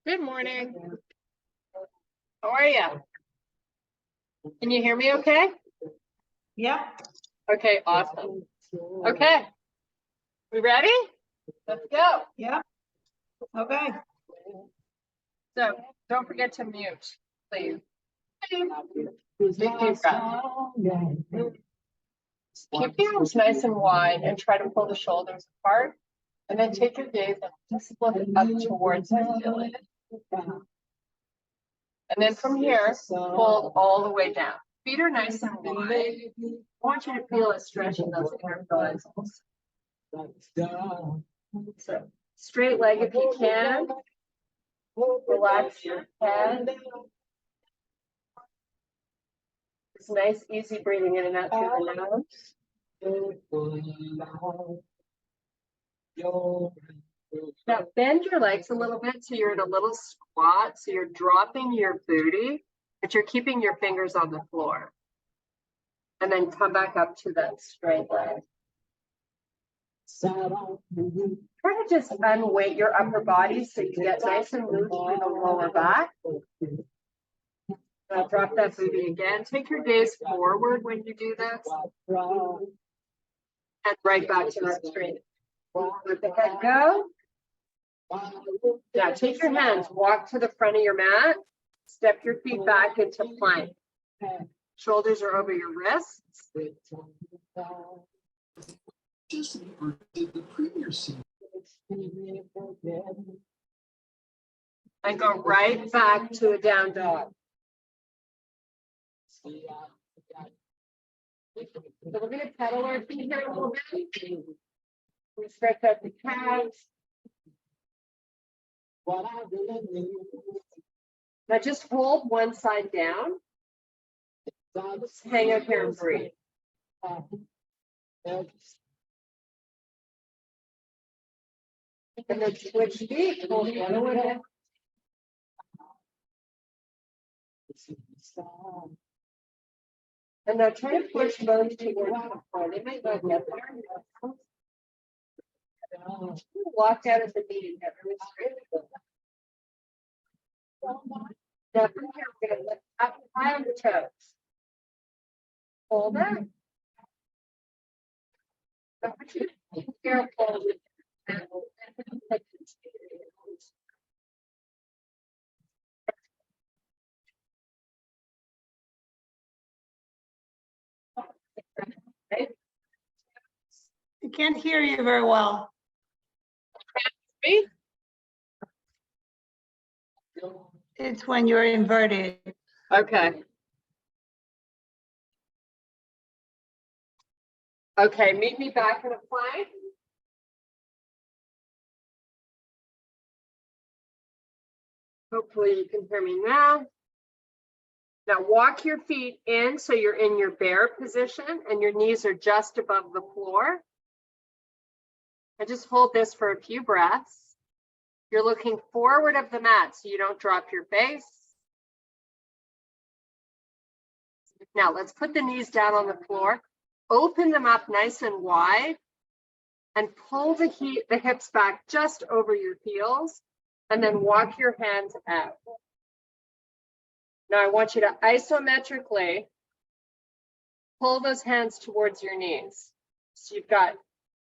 Good morning. How are you? Can you hear me okay? Yeah. Okay, awesome. Okay. We ready? Let's go. Yeah. Okay. So don't forget to mute, please. Take deep breath. Keep the arms nice and wide and try to pull the shoulders apart. And then take your gaze and just look up towards the ceiling. And then from here, fold all the way down. Feet are nice and wide. I want you to feel a stretch in those inner thighs. So straight leg if you can. Relax your head. It's nice, easy breathing in and out through the nose. Now bend your legs a little bit so you're in a little squat. So you're dropping your booty, but you're keeping your fingers on the floor. And then come back up to that straight leg. Try to just unweight your upper body so you get nice and loose through the lower back. Now drop that booty again. Take your gaze forward when you do this. And right back to that straight. Let the head go. Now take your hands, walk to the front of your mat. Step your feet back into plank. Shoulders are over your wrists. And go right back to a down dog. So we're going to pedal our feet here a little bit. We stretch out the calves. Now just hold one side down. Just hang out here and breathe. And then switch feet. Hold one away. And now try to push both towards the front. It might not get there. Walk out at the knee and get really straight. Now from here, we're going to lift up high on the toes. Hold it. I want you to be careful with that. I can't hear you very well. Me? It's when you're inverted. Okay. Okay, meet me back in a plank. Hopefully you can hear me now. Now walk your feet in so you're in your bear position and your knees are just above the floor. And just hold this for a few breaths. You're looking forward of the mat so you don't drop your base. Now let's put the knees down on the floor. Open them up nice and wide and pull the hips back just over your heels and then walk your hands out. Now I want you to isometrically pull those hands towards your knees. So you've got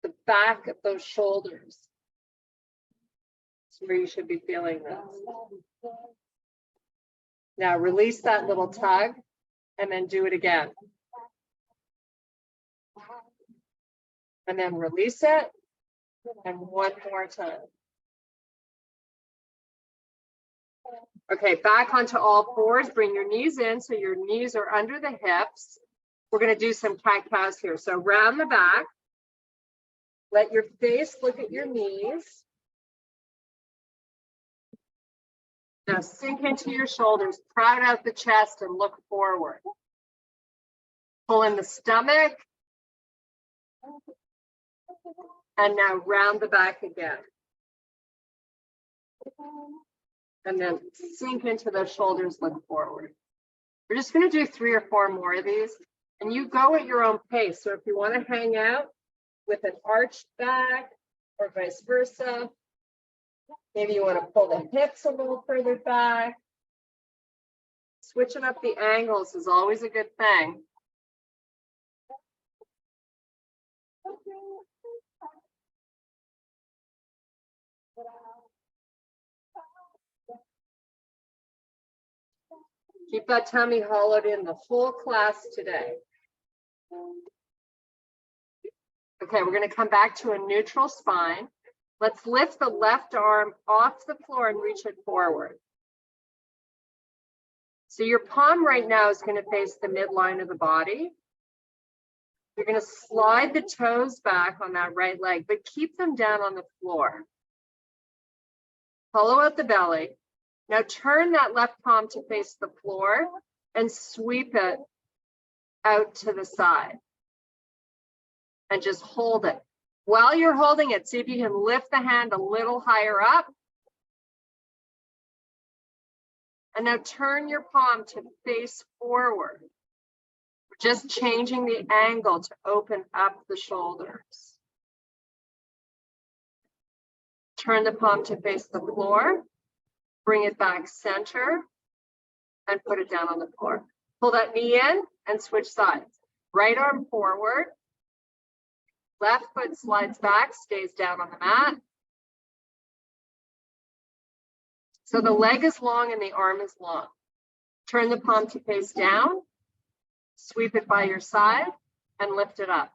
the back of those shoulders. That's where you should be feeling this. Now release that little tug and then do it again. And then release it. And one more time. Okay, back onto all fours. Bring your knees in so your knees are under the hips. We're going to do some cat-cows here. So round the back. Let your face look at your knees. Now sink into your shoulders, crowd out the chest and look forward. Pull in the stomach. And now round the back again. And then sink into those shoulders, look forward. We're just going to do 3 or 4 more of these. And you go at your own pace. So if you want to hang out with an arched back or vice versa, Maybe you want to pull the hips a little further back. Switching up the angles is always a good thing. Keep that tummy hollowed in the whole class today. Okay, we're going to come back to a neutral spine. Let's lift the left arm off the floor and reach it forward. So your palm right now is going to face the midline of the body. You're going to slide the toes back on that right leg, but keep them down on the floor. Hollow out the belly. Now turn that left palm to face the floor and sweep it out to the side. And just hold it. While you're holding it, see if you can lift the hand a little higher up. And now turn your palm to face forward. Just changing the angle to open up the shoulders. Turn the palm to face the floor. Bring it back center and put it down on the floor. Pull that knee in and switch sides. Right arm forward. Left foot slides back, stays down on the mat. So the leg is long and the arm is long. Turn the palm to face down, sweep it by your side, and lift it up.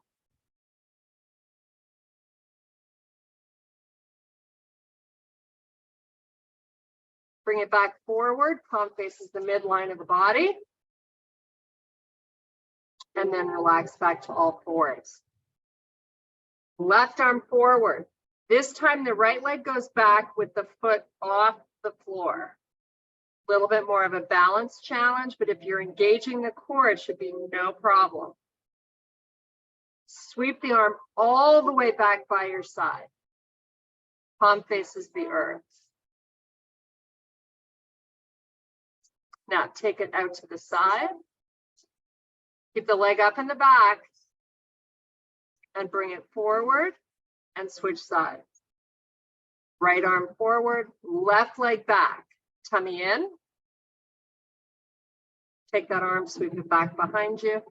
Bring it back forward, palm faces the midline of the body. And then relax back to all fours. Left arm forward. This time the right leg goes back with the foot off the floor. A little bit more of a balance challenge, but if you're engaging the core, it should be no problem. Sweep the arm all the way back by your side. Palm faces the earth. Now take it out to the side. Keep the leg up in the back. And bring it forward and switch sides. Right arm forward, left leg back, tummy in. Take that arm, sweep it back behind you.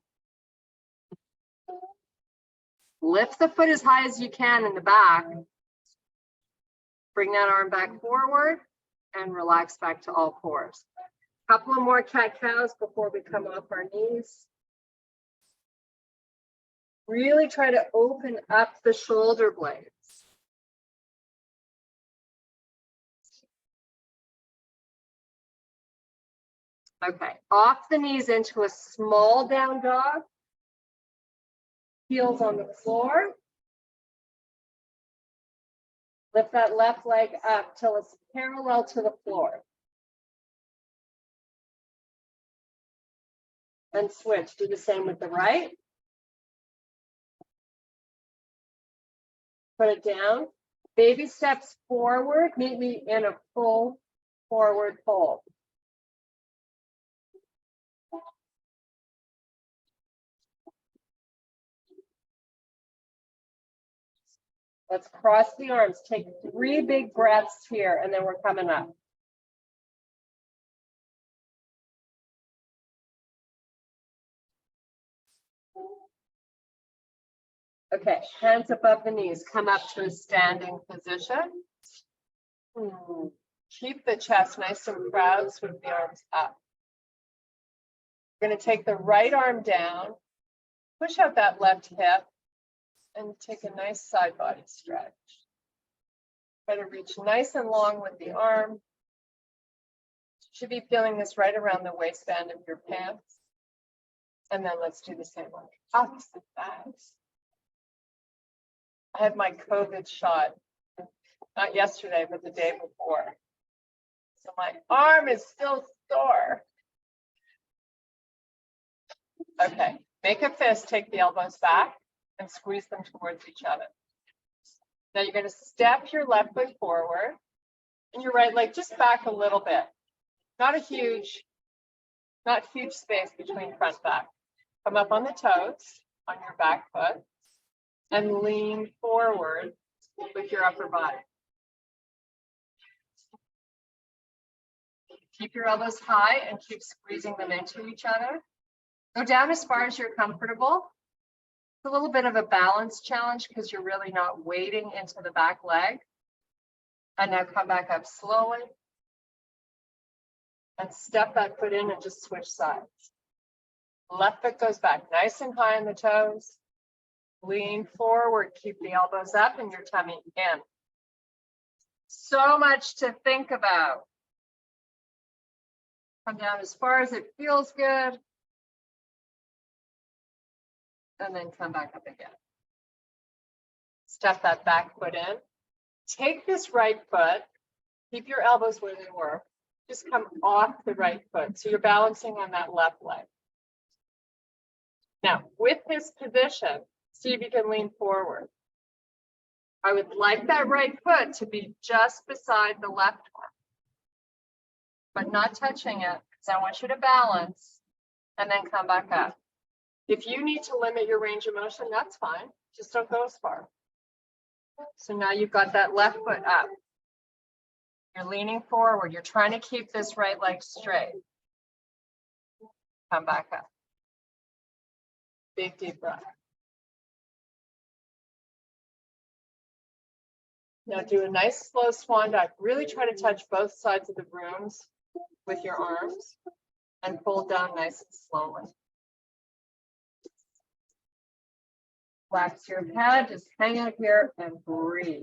Lift the foot as high as you can in the back. Bring that arm back forward and relax back to all fours. A couple of more cat-cows before we come off our knees. Really try to open up the shoulder blades. Okay, off the knees into a small down dog. Heels on the floor. Lift that left leg up till it's parallel to the floor. And switch, do the same with the right. Put it down. Baby steps forward. Meet me in a full forward fold. Let's cross the arms. Take 3 big breaths here, and then we're coming up. Okay, hands above the knees. Come up to a standing position. Keep the chest nice and proud. Sweep the arms up. We're going to take the right arm down. Push out that left hip. And take a nice side body stretch. Try to reach nice and long with the arm. Should be feeling this right around the waistband of your pants. And then let's do the same on the opposite side. I had my COVID shot, not yesterday, but the day before. So my arm is still sore. Okay, make a fist, take the elbows back and squeeze them towards each other. Now you're going to step your left foot forward and your right leg just back a little bit. Not huge space between front and back. Come up on the toes on your back foot and lean forward with your upper body. Keep your elbows high and keep squeezing them into each other. Go down as far as you're comfortable. It's a little bit of a balance challenge because you're really not weighting into the back leg. And now come back up slowly. And step that foot in and just switch sides. Left foot goes back nice and high on the toes. Lean forward, keep the elbows up and your tummy in. So much to think about. Come down as far as it feels good. And then come back up again. Step that back foot in. Take this right foot. Keep your elbows where they were. Just come off the right foot. So you're balancing on that left leg. Now, with this position, see if you can lean forward. I would like that right foot to be just beside the left one, but not touching it, because I want you to balance and then come back up. If you need to limit your range of motion, that's fine. Just don't go as far. So now you've got that left foot up. You're leaning forward. You're trying to keep this right leg straight. Come back up. Big deep breath. Now do a nice slow swan dive. Really try to touch both sides of the brooms with your arms and pull down nice and slowly. Relax your head, just hang out here and breathe.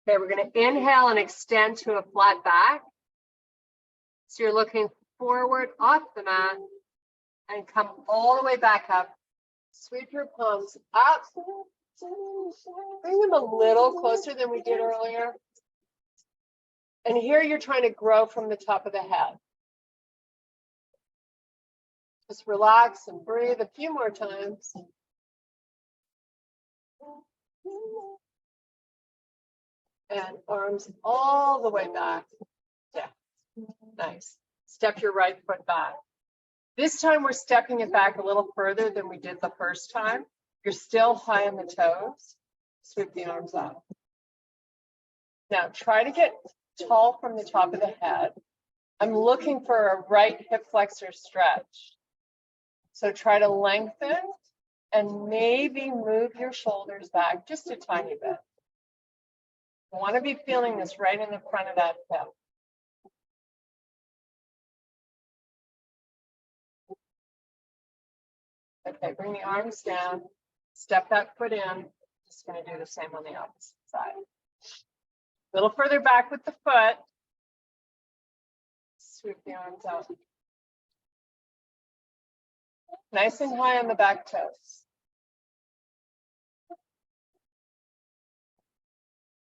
Okay, we're going to inhale and extend to a flat back. So you're looking forward off the mat and come all the way back up. Sweep your palms up. Bring them a little closer than we did earlier. And here you're trying to grow from the top of the head. Just relax and breathe a few more times. And arms all the way back. Yeah, nice. Step your right foot back. This time we're stepping it back a little further than we did the first time. You're still high on the toes. Sweep the arms up. Now try to get tall from the top of the head. I'm looking for a right hip flexor stretch. So try to lengthen and maybe move your shoulders back just a tiny bit. I want to be feeling this right in the front of that hip. Okay, bring the arms down, step that foot in. Just going to do the same on the opposite side. A little further back with the foot. Sweep the arms out. Nice and high on the back toes.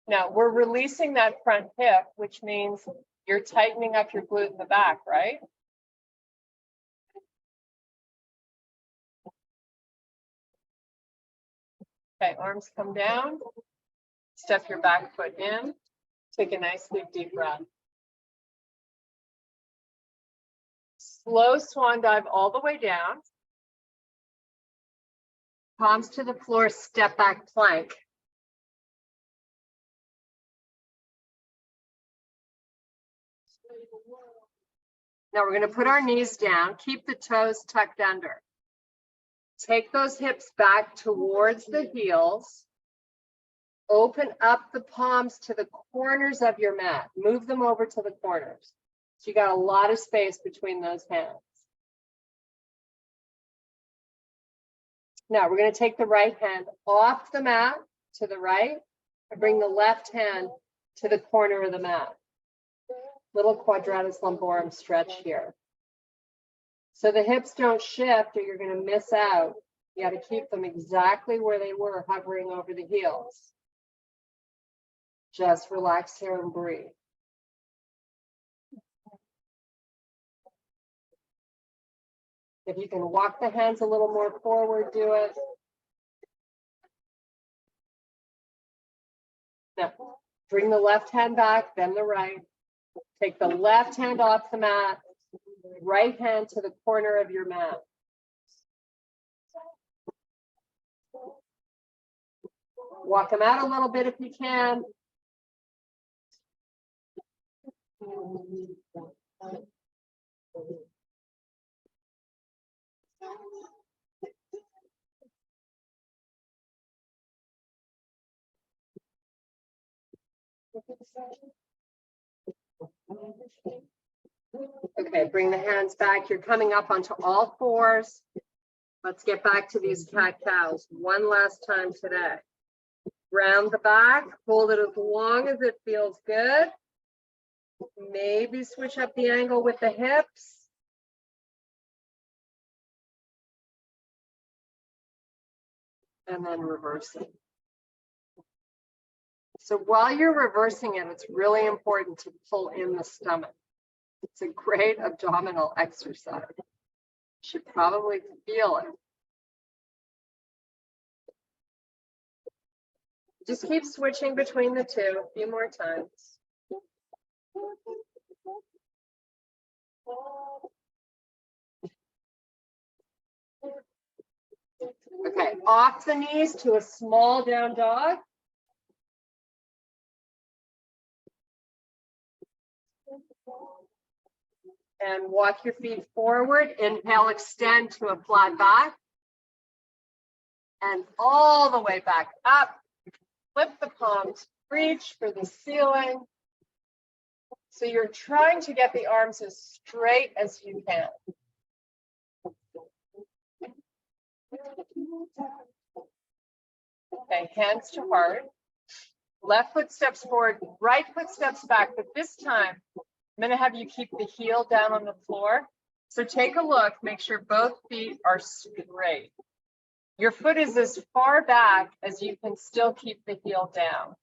Now we're releasing that front hip, which means you're tightening up your glute in the back, right? Okay, arms come down. Step your back foot in. Take a nice big deep breath. Slow swan dive all the way down. Palms to the floor, step back plank. Now we're going to put our knees down, keep the toes tucked under. Take those hips back towards the heels. Open up the palms to the corners of your mat. Move them over to the corners. So you got a lot of space between those hands. Now we're going to take the right hand off the mat to the right and bring the left hand to the corner of the mat. Little quadratus lumborum stretch here. So the hips don't shift or you're going to miss out. You got to keep them exactly where they were, hovering over the heels. Just relax here and breathe. If you can walk the hands a little more forward, do it. Now, bring the left hand back, then the right. Take the left hand off the mat, Right hand to the corner of your mat. Walk them out a little bit if you can. Okay, bring the hands back. You're coming up onto all fours. Let's get back to these cat-cows one last time today. Round the back, hold it as long as it feels good. Maybe switch up the angle with the hips. And then reverse it. So while you're reversing it, it's really important to pull in the stomach. It's a great abdominal exercise. You should probably feel it. Just keep switching between the two a few more times. Okay, off the knees to a small down dog. And walk your feet forward. Inhale, extend to a flat back. And all the way back up. Flip the palms, reach for the ceiling. So you're trying to get the arms as straight as you can. Okay, hands to heart. Left foot steps forward, right foot steps back, but this time I'm going to have you keep the heel down on the floor. So take a look, make sure both feet are straight. Your foot is as far back as you can still keep the heel down.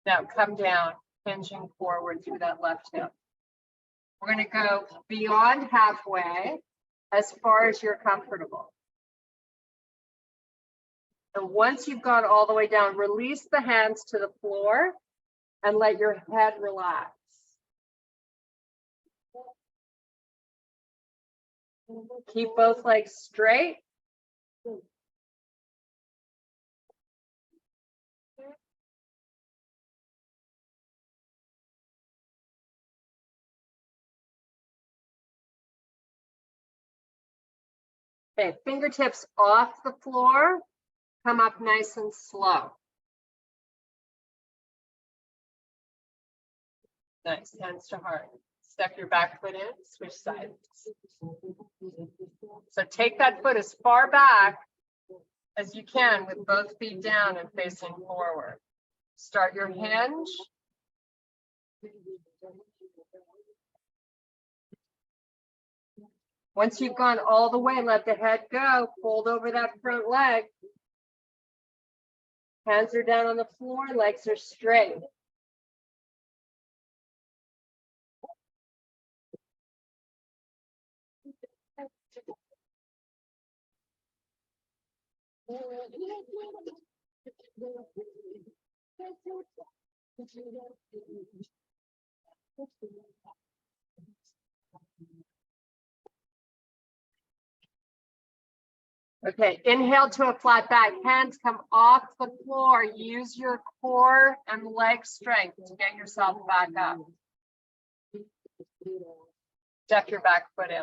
Now come down, hinging forward through that left hip. We're going to go beyond halfway as far as you're comfortable. And once you've gone all the way down, release the hands to the floor and let your head relax. Keep both legs straight. Okay, fingertips off the floor. Come up nice and slow. Nice, hands to heart. Step your back foot in, switch sides. So take that foot as far back as you can with both feet down and facing forward. Start your hinge. Once you've gone all the way, let the head go. Fold over that front leg. Hands are down on the floor, legs are straight. Okay, inhale to a flat back. Hands come off the floor. Use your core and leg strength to get yourself back up. Step your back foot in.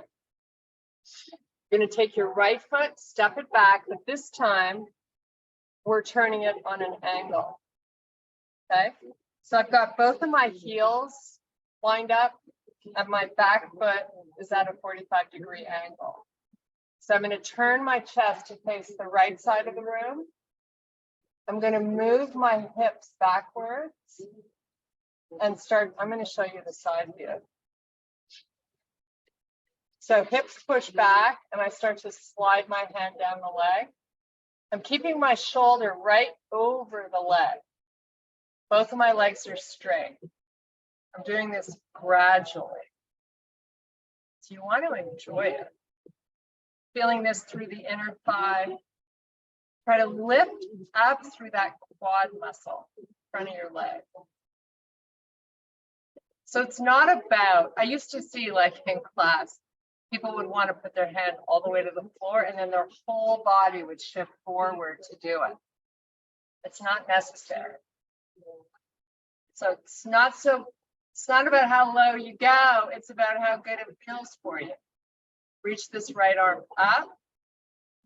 You're going to take your right foot, step it back, but this time we're turning it on an angle. Okay, so I've got both of my heels lined up and my back foot is at a 45-degree angle. So I'm going to turn my chest to face the right side of the room. I'm going to move my hips backwards and start. I'm going to show you the side view. So hips push back and I start to slide my hand down the leg. I'm keeping my shoulder right over the leg. Both of my legs are straight. I'm doing this gradually. So you want to enjoy it. Feeling this through the inner thigh. Try to lift up through that quad muscle, front of your leg. So it's not about, I used to see like in class, people would want to put their hand all the way to the floor and then their whole body would shift forward to do it. It's not necessary. So it's not about how low you go. It's about how good it feels for you. Reach this right arm up.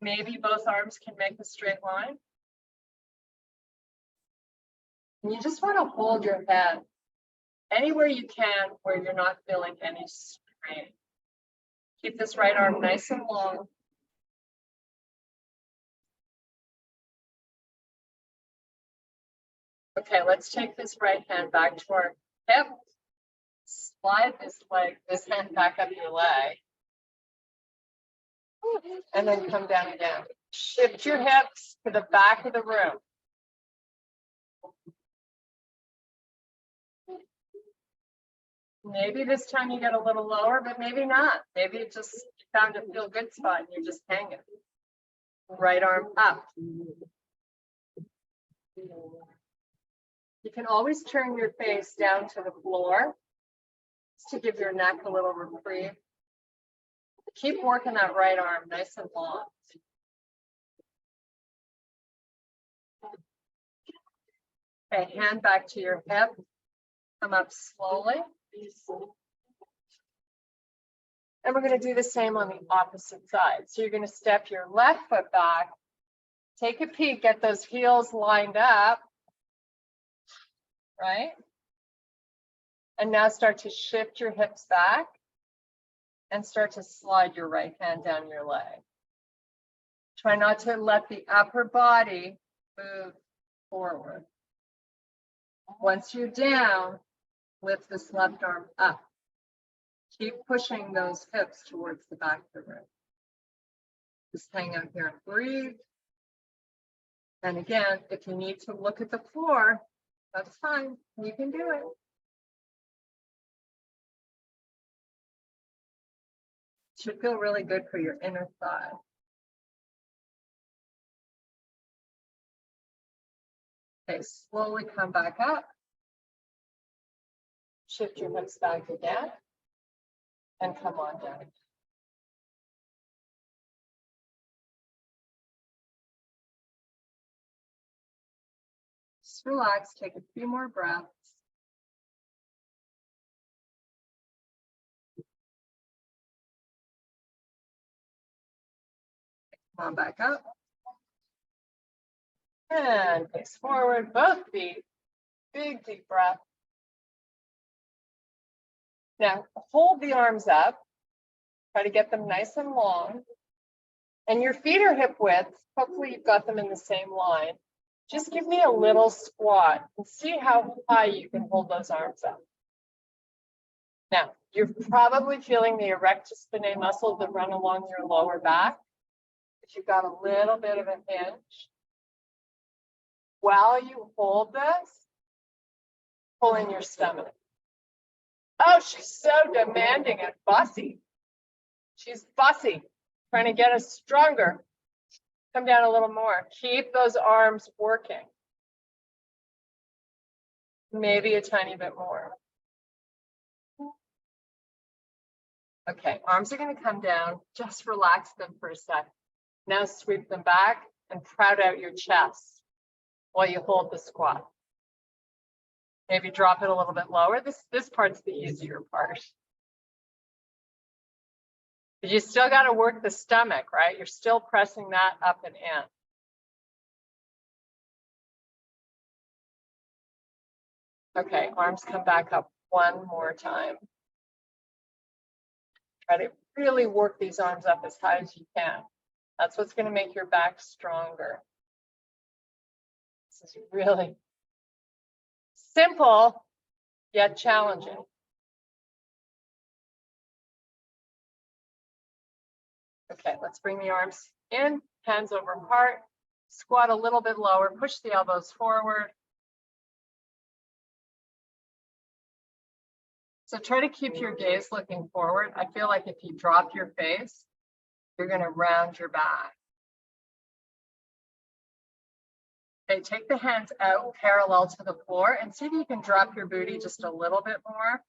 Maybe both arms can make a straight line. And you just want to hold your head anywhere you can where you're not feeling any strain. Keep this right arm nice and long. Okay, let's take this right hand back to our hip. Slide this hand back up your leg. And then come down again. Shift your hips to the back of the room. Maybe this time you get a little lower, but maybe not. Maybe it just you found a feel good spot and you're just hanging. Right arm up. You can always turn your face down to the floor just to give your neck a little reprieve. Keep working that right arm nice and long. Okay, hand back to your hip. Come up slowly. And we're going to do the same on the opposite side. So you're going to step your left foot back, take a peek, get those heels lined up, right? And now start to shift your hips back and start to slide your right hand down your leg. Try not to let the upper body move forward. Once you're down, lift this left arm up. Keep pushing those hips towards the back of the room. Just hang out here and breathe. And again, if you need to look at the floor, that's fine. You can do it. Should feel really good for your inner thigh. Okay, slowly come back up. Shift your hips back again. And come on down. Just relax, take a few more breaths. Come on back up. And face forward, both feet. Big, deep breath. Now, hold the arms up. Try to get them nice and long. And your feet are hip width. Hopefully you've got them in the same line. Just give me a little squat and see how high you can hold those arms up. Now, you're probably feeling the erector spinae muscles that run along your lower back. If you've got a little bit of a hinge. While you hold this, pull in your stomach. Oh, she's so demanding and fussy. She's fussy, trying to get us stronger. Come down a little more. Keep those arms working. Maybe a tiny bit more. Okay, arms are going to come down. Just relax them for a sec. Now sweep them back and proud out your chest while you hold the squat. Maybe drop it a little bit lower. This part's the easier part. But you still got to work the stomach, right? You're still pressing that up and in. Okay, arms come back up one more time. Try to really work these arms up as high as you can. That's what's going to make your back stronger. This is really simple, yet challenging. Okay, let's bring the arms in, hands over heart, squat a little bit lower, push the elbows forward. So try to keep your gaze looking forward. I feel like if you drop your face, you're going to round your back. Okay, take the hands out parallel to the floor and see if you can drop your booty just a little bit more.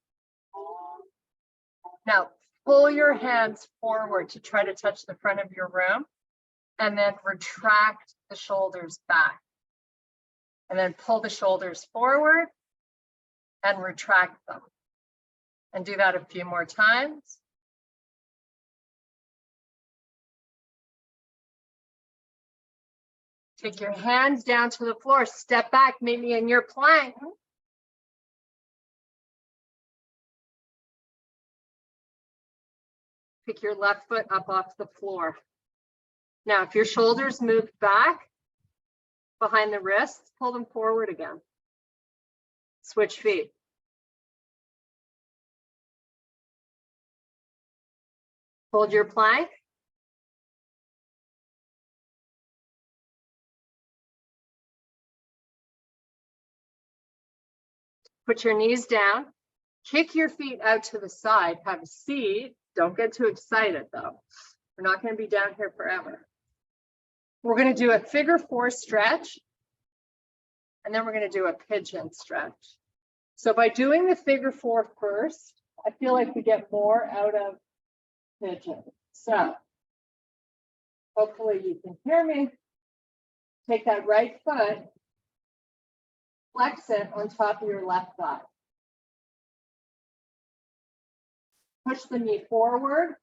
Now, pull your hands forward to try to touch the front of your room, and then retract the shoulders back. And then pull the shoulders forward and retract them. And do that a few more times. Take your hands down to the floor, step back, maybe in your plank. Pick your left foot up off the floor. Now, if your shoulders move back behind the wrists, pull them forward again. Switch feet. Hold your plank. Put your knees down. Kick your feet out to the side. Have a seat. Don't get too excited though. We're not going to be down here forever. We're going to do a figure 4 stretch. And then we're going to do a pigeon stretch. So by doing the figure 4 first, I feel like we get more out of pigeon. So hopefully you can hear me. Take that right foot, flex it on top of your left thigh. Push the knee forward.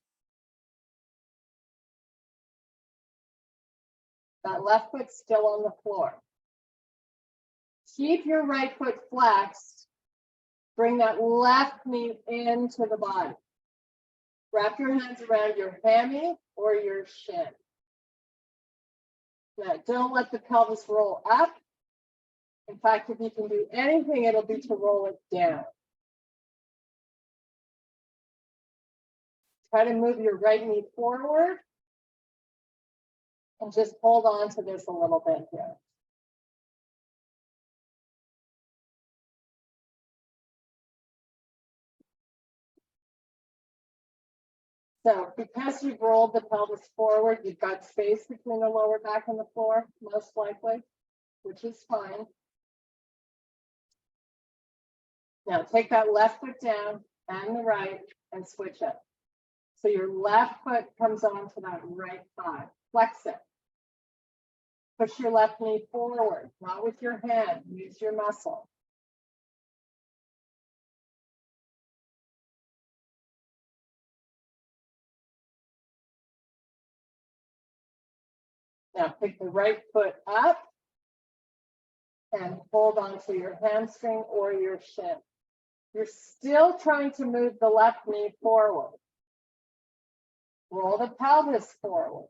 That left foot still on the floor. Keep your right foot flexed. Bring that left knee into the body. Wrap your hands around your hammy or your shin. Now, don't let the pelvis roll up. In fact, if you can do anything, it'll be to roll it down. Try to move your right knee forward and just hold on to this a little bit here. So because you've rolled the pelvis forward, you've got space between the lower back and the floor, most likely, which is fine. Now take that left foot down and the right and switch it. So your left foot comes onto that right thigh. Flex it. Push your left knee forward, not with your hand. Use your muscle. Now pick the right foot up and hold on to your hamstring or your shin. You're still trying to move the left knee forward. Roll the pelvis forward.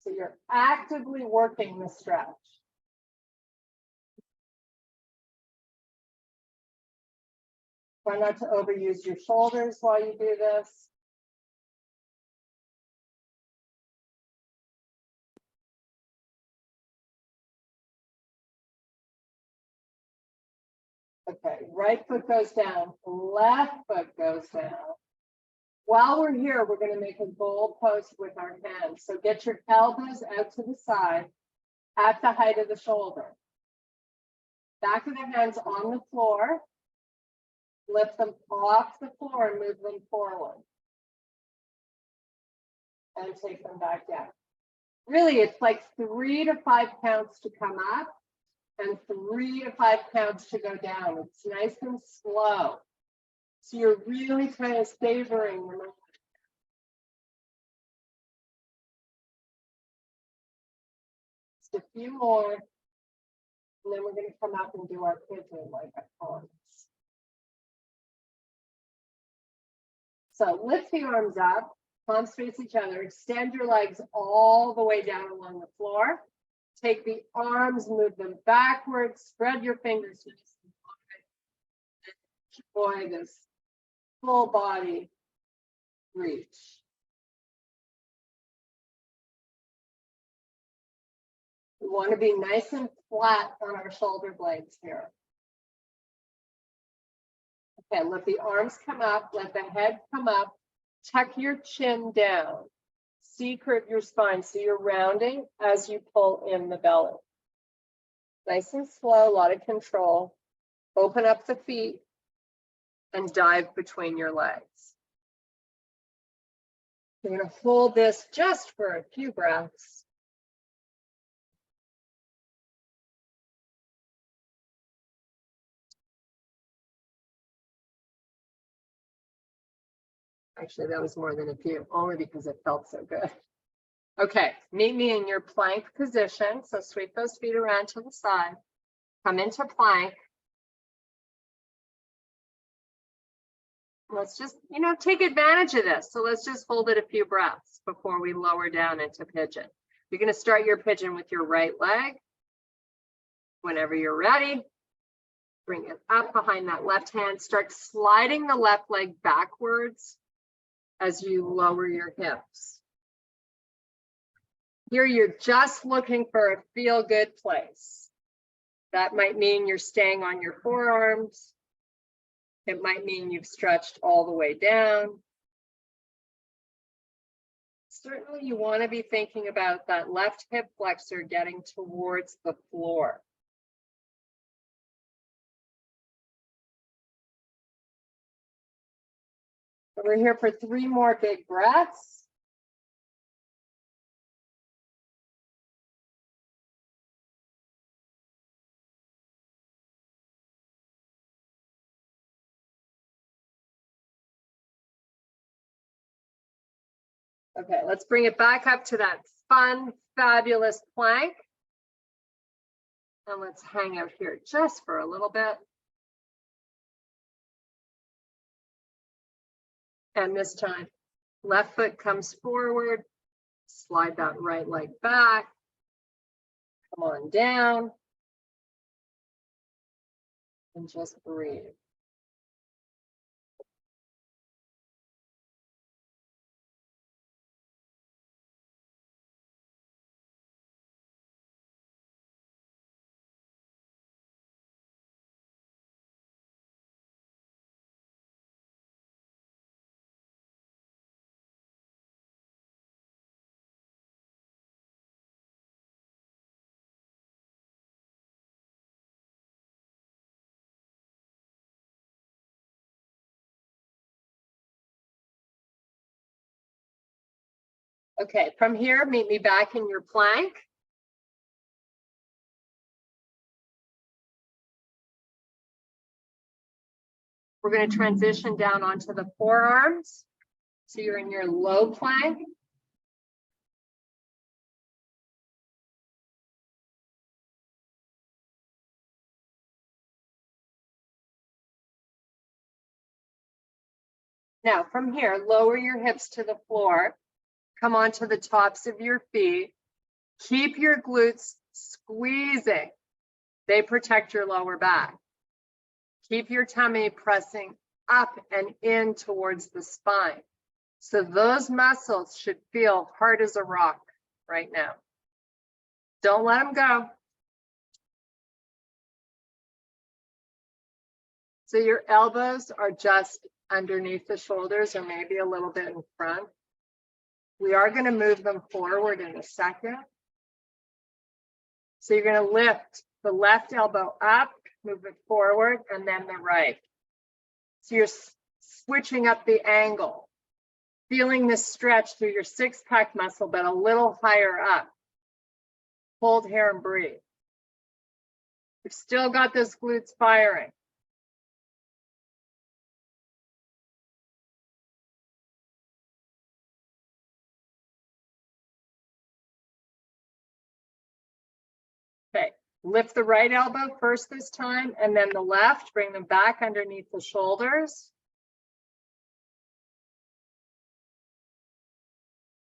So you're actively working the stretch. Try not to overuse your shoulders while you do this. Okay, right foot goes down, left foot goes down. While we're here, we're going to make a goal post with our hands. So get your elbows out to the side at the height of the shoulder. Back of the hands on the floor. Lift them off the floor and move them forward. And take them back down. Really, it's like 3 to 5 counts to come up and 3 to 5 counts to go down. It's nice and slow. So you're really kind of savoring the moment. Just a few more. And then we're going to come up and do our pigeon like I promised. So lift the arms up, palms face each other, extend your legs all the way down along the floor. Take the arms, move them backwards, spread your fingers. Enjoy this full body reach. We want to be nice and flat on our shoulder blades here. Okay, let the arms come up, let the head come up, tuck your chin down. C-curve your spine, so you're rounding as you pull in the belly. Nice and slow, a lot of control. Open up the feet. and dive between your legs. You're going to hold this just for a few breaths. Actually, that was more than a few, only because it felt so good. Okay, meet me in your plank position. So sweep those feet around to the side. Come into plank. Let's just, take advantage of this. So let's just hold it a few breaths before we lower down into pigeon. You're going to start your pigeon with your right leg. Whenever you're ready, bring it up behind that left hand. Start sliding the left leg backwards as you lower your hips. Here, you're just looking for a feel-good place. That might mean you're staying on your forearms. It might mean you've stretched all the way down. Certainly, you want to be thinking about that left hip flexor getting towards the floor. We're here for 3 more big breaths. Okay, let's bring it back up to that fun, fabulous plank. And let's hang out here just for a little bit. And this time, left foot comes forward, slide that right leg back, come on down, and just breathe. Okay, from here, meet me back in your plank. We're going to transition down onto the forearms. So you're in your low plank. Now, from here, lower your hips to the floor. Come onto the tops of your feet. Keep your glutes squeezing. They protect your lower back. Keep your tummy pressing up and in towards the spine. So those muscles should feel hard as a rock right now. Don't let them go. So your elbows are just underneath the shoulders or maybe a little bit in front. We are going to move them forward in a second. So you're going to lift the left elbow up, move it forward, and then the right. So you're switching up the angle, feeling this stretch through your 6-pack muscle, but a little higher up. Hold here and breathe. You've still got those glutes firing. Okay, lift the right elbow first this time, and then the left, bring them back underneath the shoulders.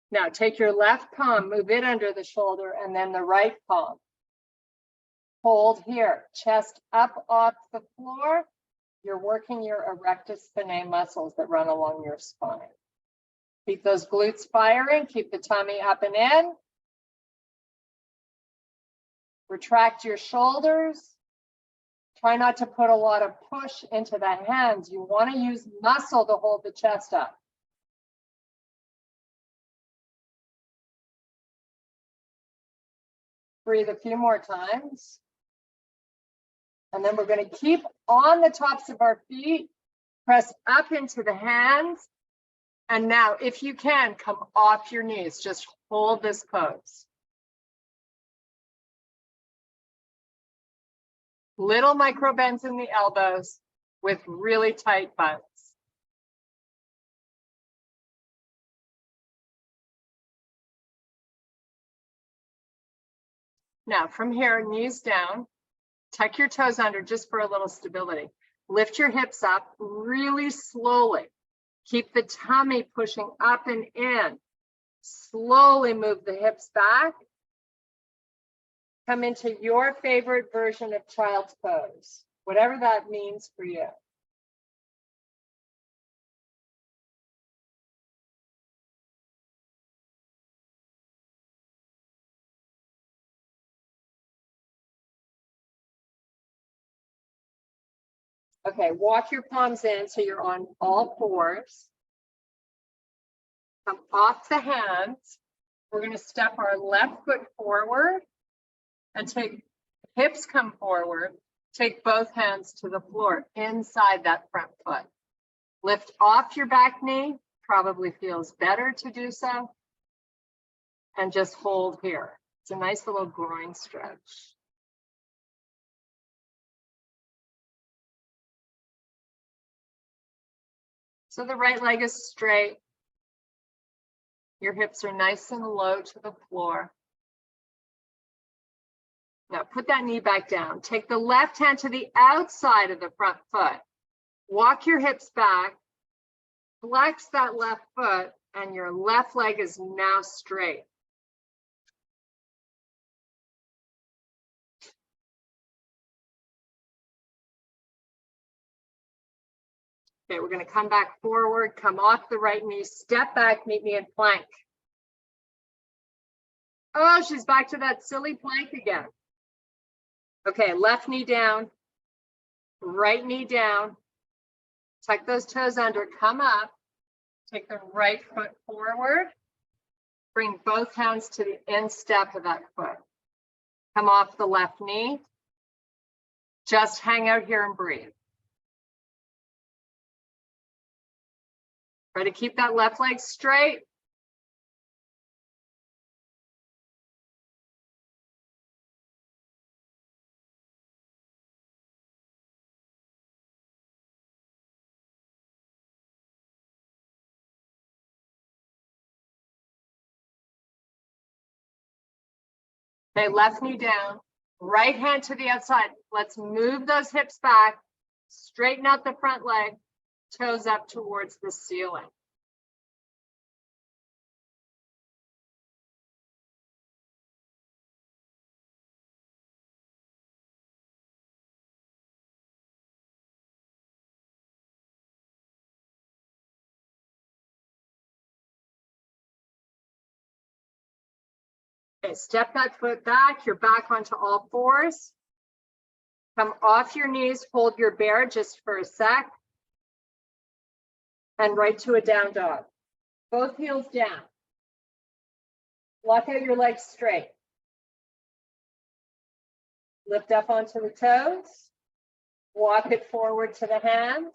Now take your left palm, move it under the shoulder, and then the right palm. Hold here, chest up off the floor. You're working your erectus spinae muscles that run along your spine. Keep those glutes firing, keep the tummy up and in. Retract your shoulders. Try not to put a lot of push into the hands. You want to use muscle to hold the chest up. Breathe a few more times. And then we're going to keep on the tops of our feet, Press up into the hands. And now, if you can, come off your knees. Just hold this pose. Little micro bends in the elbows with really tight butts. Now, from here, knees down, tuck your toes under just for a little stability. Lift your hips up really slowly. Keep the tummy pushing up and in. Slowly move the hips back. Come into your favorite version of child's pose, whatever that means for you. Okay, walk your palms in so you're on all fours. Come off the hands. We're going to step our left foot forward and take hips come forward. Take both hands to the floor inside that front foot. Lift off your back knee. Probably feels better to do so. And just hold here. It's a nice little groin stretch. So the right leg is straight. Your hips are nice and low to the floor. Now put that knee back down. Take the left hand to the outside of the front foot. Walk your hips back. Flex that left foot, and your left leg is now straight. Okay, we're going to come back forward, come off the right knee, step back, meet me in plank. Oh, she's back to that silly plank again. Okay, left knee down, right knee down. Tuck those toes under, come up. Take the right foot forward. Bring both hands to the instep of that foot. Come off the left knee. Just hang out here and breathe. Try to keep that left leg straight. Okay, left knee down, right hand to the outside. Let's move those hips back, straighten out the front leg, toes up towards the ceiling. Okay, step that foot back, you're back onto all fours. Come off your knees, hold your bear just for a sec. And right to a down dog. Both heels down. Walk out your legs straight. Lift up onto the toes. Walk it forward to the hands.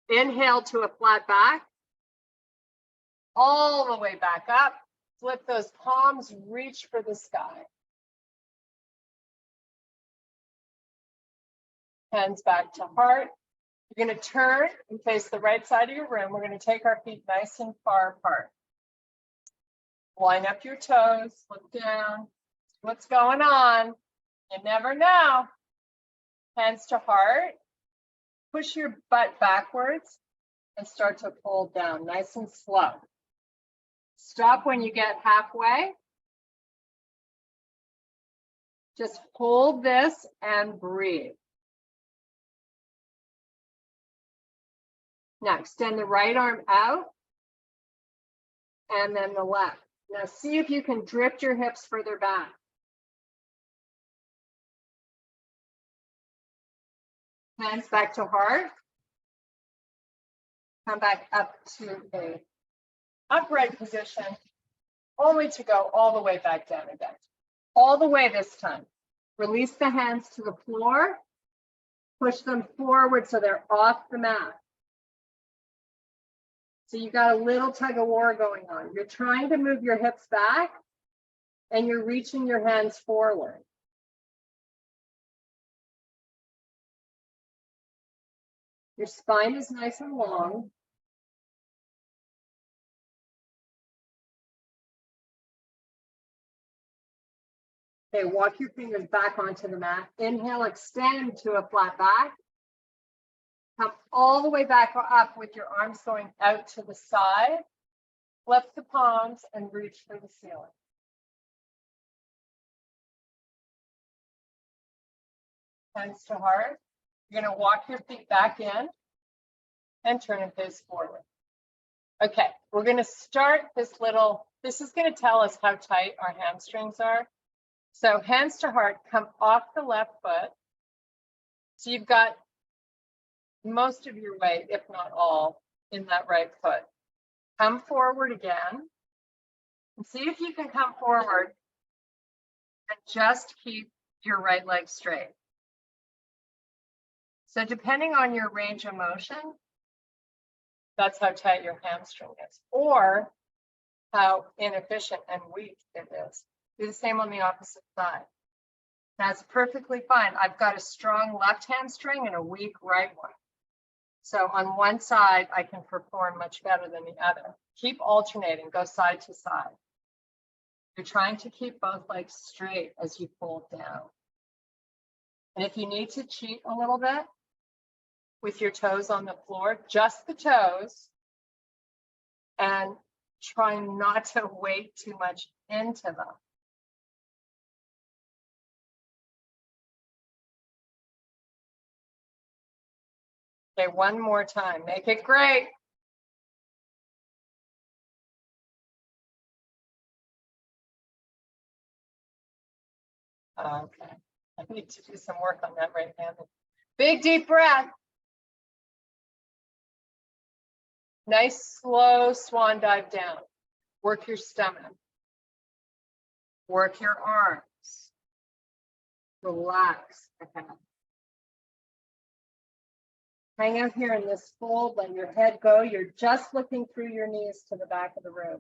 Inhale to a flat back. All the way back up. Flip those palms, reach for the sky. Hands back to heart. You're going to turn and face the right side of your room. We're going to take our feet nice and far apart. Line up your toes, look down. What's going on? You never know. Hands to heart. Push your butt backwards and start to pull down nice and slow. Stop when you get halfway. Just hold this and breathe. Now extend the right arm out and then the left. Now see if you can drift your hips further back. Hands back to heart. Come back up to a upright position, only to go all the way back down again. All the way this time. Release the hands to the floor. Push them forward so they're off the mat. So you got a little tug of war going on. You're trying to move your hips back and you're reaching your hands forward. Your spine is nice and long. Okay, walk your fingers back onto the mat. Inhale, extend to a flat back. Come all the way back up with your arms going out to the side. Lift the palms and reach for the ceiling. Hands to heart. You're going to walk your feet back in and turn and face forward. Okay, we're going to start this is going to tell us how tight our hamstrings are. So hands to heart, come off the left foot. So you've got most of your weight, if not all, in that right foot. Come forward again. And see if you can come forward and just keep your right leg straight. So depending on your range of motion, that's how tight your hamstring is, or how inefficient and weak it is. Do the same on the opposite side. That's perfectly fine. I've got a strong left hamstring and a weak right one. So on one side, I can perform much better than the other. Keep alternating, go side to side. You're trying to keep both legs straight as you fold down. And if you need to cheat a little bit with your toes on the floor, just the toes, and try not to weight too much into them. Okay, one more time. Make it great. Okay, I need to do some work on that right hand. Big deep breath. Nice slow swan dive down. Work your stomach. Work your arms. Relax. Okay. Hang out here in this fold, let your head go. You're just looking through your knees to the back of the room.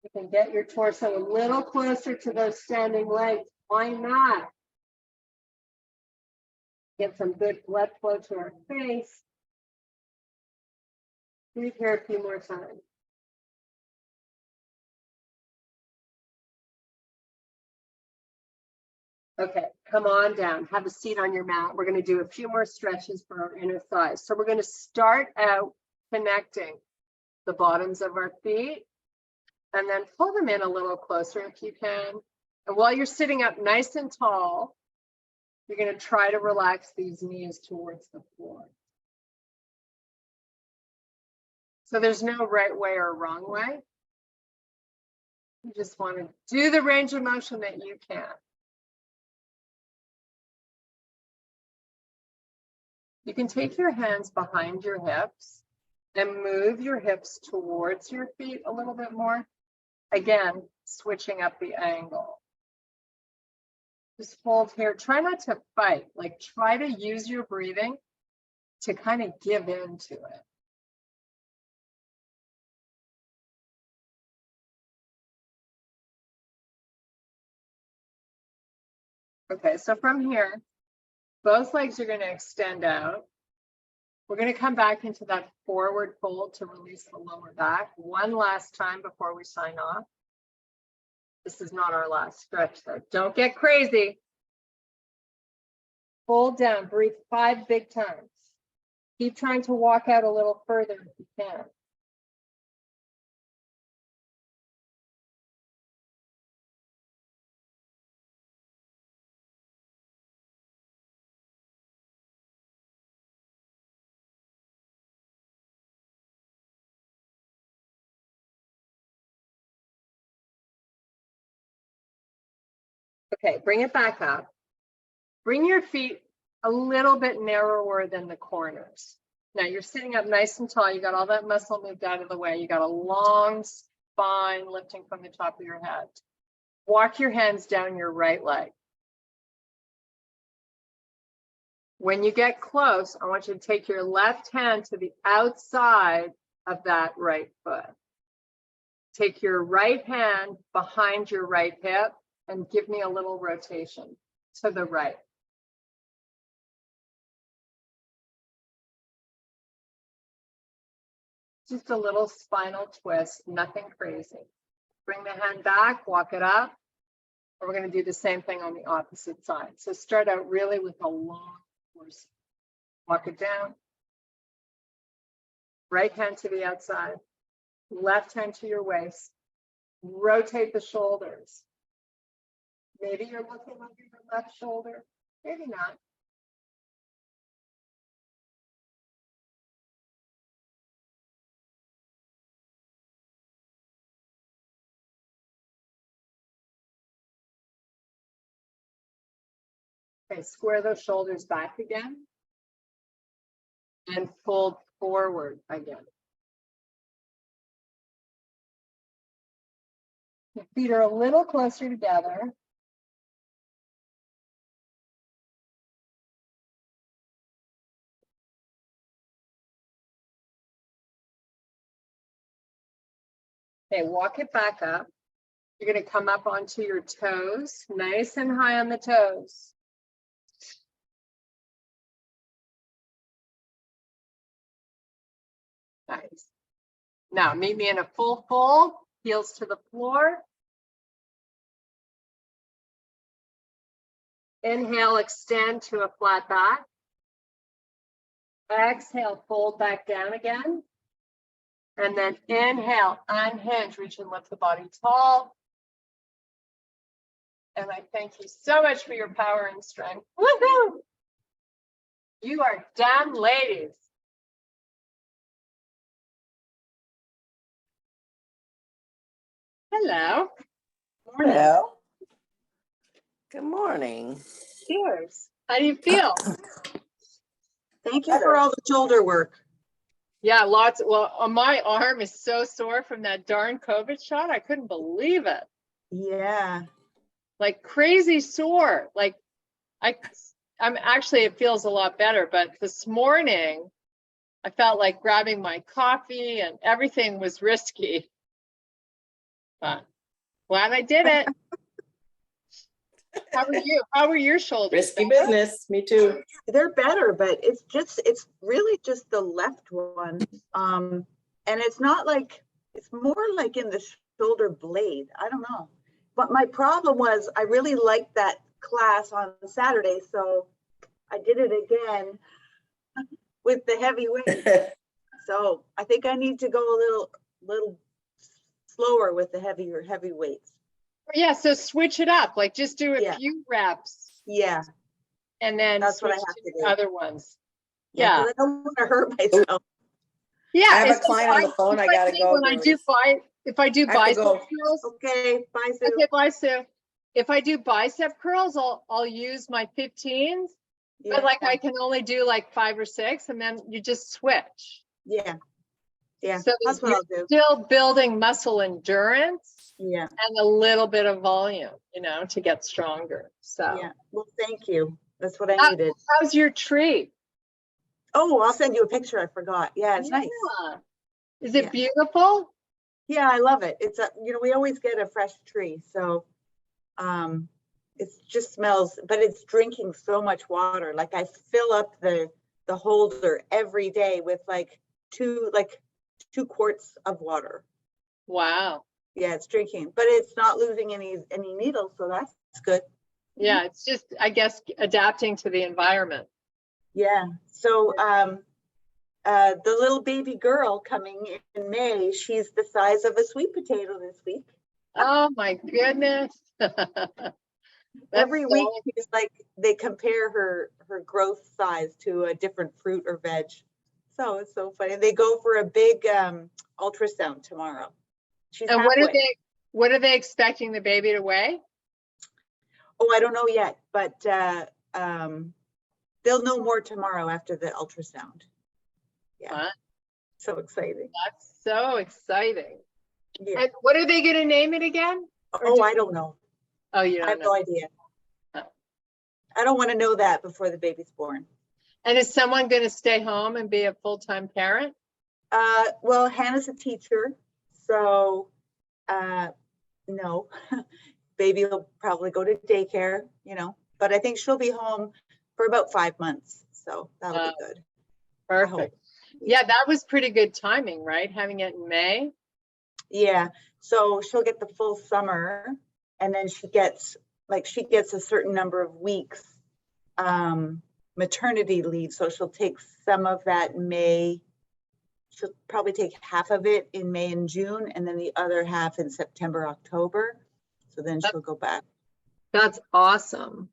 You can get your torso a little closer to those standing legs. Why not? Get some good blood flow to our face. Breathe here a few more times. Okay, come on down. Have a seat on your mat. We're going to do a few more stretches for our inner thighs. So we're going to start out connecting the bottoms of our feet and then pull them in a little closer if you can. And while you're sitting up nice and tall, you're going to try to relax these knees towards the floor. So there's no right way or wrong way. You just want to do the range of motion that you can. You can take your hands behind your hips and move your hips towards your feet a little bit more. Again, switching up the angle. Just hold here. Try not to fight. Like, try to use your breathing to kind of give into it. Okay, so from here, both legs are going to extend out. We're going to come back into that forward fold to release the lower back. One last time before we sign off. This is not our last stretch, though. Don't get crazy. Fold down. Breathe 5 big times. Keep trying to walk out a little further if you can. Okay, bring it back up. Bring your feet a little bit narrower than the corners. Now you're sitting up nice and tall. You got all that muscle moved out of the way. You got a long spine lifting from the top of your head. Walk your hands down your right leg. When you get close, I want you to take your left hand to the outside of that right foot. Take your right hand behind your right hip and give me a little rotation to the right. Just a little spinal twist, nothing crazy. Bring the hand back, walk it up. And we're going to do the same thing on the opposite side. So start out really with a long force. Walk it down. Right hand to the outside. Left hand to your waist. Rotate the shoulders. Maybe you're looking over your left shoulder. Maybe not. Okay, square those shoulders back again. And fold forward again. Your feet are a little closer together. Okay, walk it back up. You're going to come up onto your toes, nice and high on the toes. Nice. Now, meet me in a full fold, heels to the floor. Inhale, extend to a flat back. Exhale, fold back down again. And then inhale, unhinge, reach and lift the body tall. And I thank you so much for your power and strength. Woohoo! You are done, ladies. Hello. Morning. Hello. Good morning. Cheers. How do you feel? Thank you for all the shoulder work. Yeah, lots. Well, my arm is so sore from that darn COVID shot. I couldn't believe it. Yeah. Like crazy sore. Like I'm actually, it feels a lot better, but this morning I felt like grabbing my coffee and everything was risky. But glad I did it. How are you? How are your shoulders? Risky business. Me too. They're better, but it's really just the left one. And it's not like, it's more like in the shoulder blade. I don't know. But my problem was I really liked that class on Saturday. So I did it again with the heavy weight. So I think I need to go a little slower with the heavy weights. Yeah, so switch it up. Like just do a Yeah. few reps. Yeah. And then That's what I switch have to to the do. other ones. Yeah. Yeah. 'Cause I don't want to hurt myself. Yeah. I have a it's client on the phone. I like gotta me go, When I do girlies. if I do I have to bicep go. curls. Okay. Bye, Sue. Okay, bye, Sue. If I do bicep curls, I'll use my 15s. But like I can only do like 5 or 6, and then you just switch. Yeah. So That's what you're I'll do. still building muscle endurance Yeah. and a little bit of volume, to get stronger. So Yeah. Well, thank you. That's what I How- needed. how's your tree? Oh, I'll send you a picture. I forgot. Yeah, it's nice. Yeah. Is it Yeah. beautiful? Yeah, I love it. It's we always get a fresh tree. So it just smells, but it's drinking so much water. Like I fill up the holder every day with like 2 quarts of water. Wow. Yeah, it's drinking, but it's not losing any needles. So that's good. Yeah, it's just, I guess, adapting to the environment. Yeah. So the little baby girl coming in May, she's the size of a sweet potato this week. Oh my goodness. Every week she's like, they compare her growth size to a different fruit or veg. So it's so funny. They go for a big ultrasound tomorrow. She's And halfway. what are they expecting the baby to weigh? Oh, I don't know yet, but they'll know more tomorrow after the ultrasound. Yeah. Huh? So exciting. That's so exciting. Yeah. And what are they going to name it again? Oh, I don't know. Oh, you I don't have know. no idea. Oh. I don't want to know that before the baby's born. And is someone going to stay home and be a full-time parent? Well, Hannah's a teacher, so, no. Baby will probably go to daycare, you know, but I think she'll be home for about 5 months, so that'll be good. I hope. Perfect. Yeah, that was pretty good timing, right? Having it in May. Yeah, so she'll get the full summer, and then she gets a certain number of weeks maternity leave, so she'll take some of that in May. She'll probably take half of it in May and June, and then the other half in September, October. So then she'll go back. That's awesome.